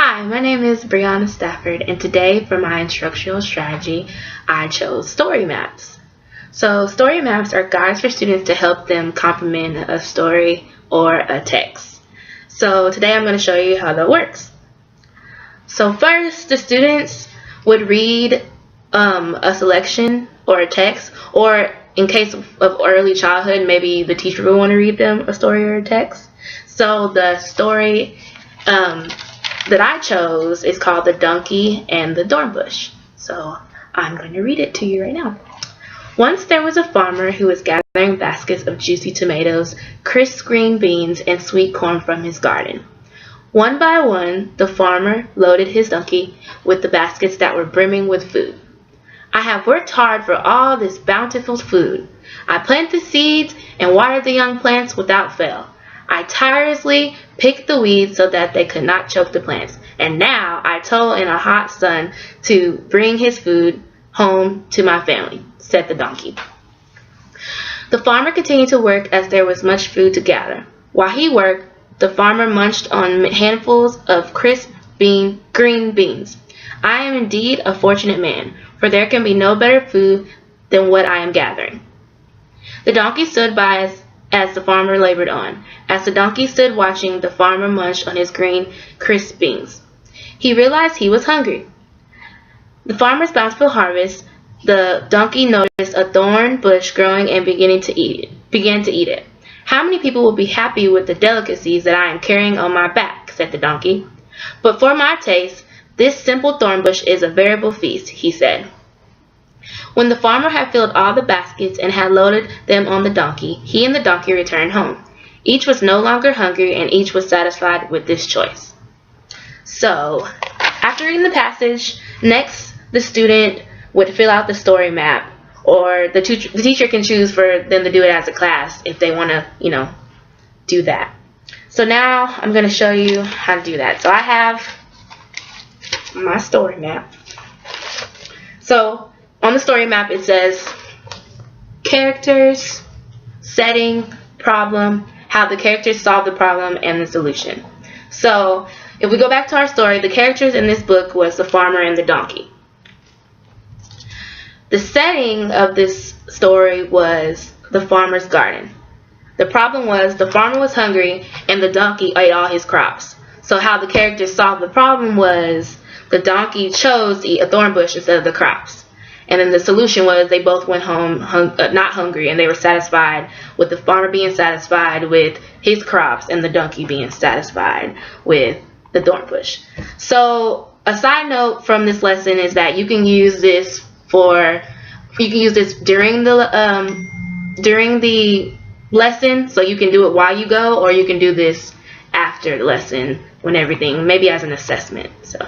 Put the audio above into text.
Hi, my name is Brianna Stafford, and today for my instructional strategy, I chose story maps. So story maps are guides for students to help them comprehend a story or a text. So today I'm going to show you how that works. So first, the students would read a selection or a text, or in case of early childhood, maybe the teacher would want to read them a story or a text. So the story that I chose is called The Donkey and the Dornbush. So I'm going to read it to you right now. Once there was a farmer who was gathering baskets of juicy tomatoes, crisp green beans, and sweet corn from his garden. One by one, the farmer loaded his donkey with the baskets that were brimming with food. I have worked hard for all this bountiful food. I planted the seeds and watered the young plants without fail. I tirelessly picked the weeds so that they could not choke the plants. And now I toil in a hot sun to bring his food home to my family, said the donkey. The farmer continued to work as there was much food to gather. While he worked, the farmer munched on handfuls of crisp green beans. I am indeed a fortunate man, for there can be no better food than what I am gathering. The donkey stood by as the farmer labored on. As the donkey stood watching, the farmer munched on his green, crisp beans. He realized he was hungry. The farmer's bountiful harvest, the donkey noticed a thorn bush growing and began to eat it. How many people will be happy with the delicacies that I am carrying on my back, said the donkey. But for my taste, this simple thorn bush is a veritable feast, he said. When the farmer had filled all the baskets and had loaded them on the donkey, he and the donkey returned home. Each was no longer hungry, and each was satisfied with this choice. So, after reading the passage, next the student would fill out the story map, or the teacher can choose for them to do it as a class if they want to, do that. So now I'm going to show you how to do that. So I have my story map. So on the story map it says characters, setting, problem, how the characters solve the problem, and the solution. So if we go back to our story, the characters in this book was the farmer and the donkey. The setting of this story was the farmer's garden. The problem was the farmer was hungry and the donkey ate all his crops. So how the characters solved the problem was the donkey chose to eat a thorn bush instead of the crops. And then the solution was they both went home not hungry, and they were satisfied with the farmer being satisfied with his crops and the donkey being satisfied with the thorn bush. So a side note from this lesson is that you can use this during the lesson, so you can do it while you go, or you can do this after the lesson when everything, maybe as an assessment. So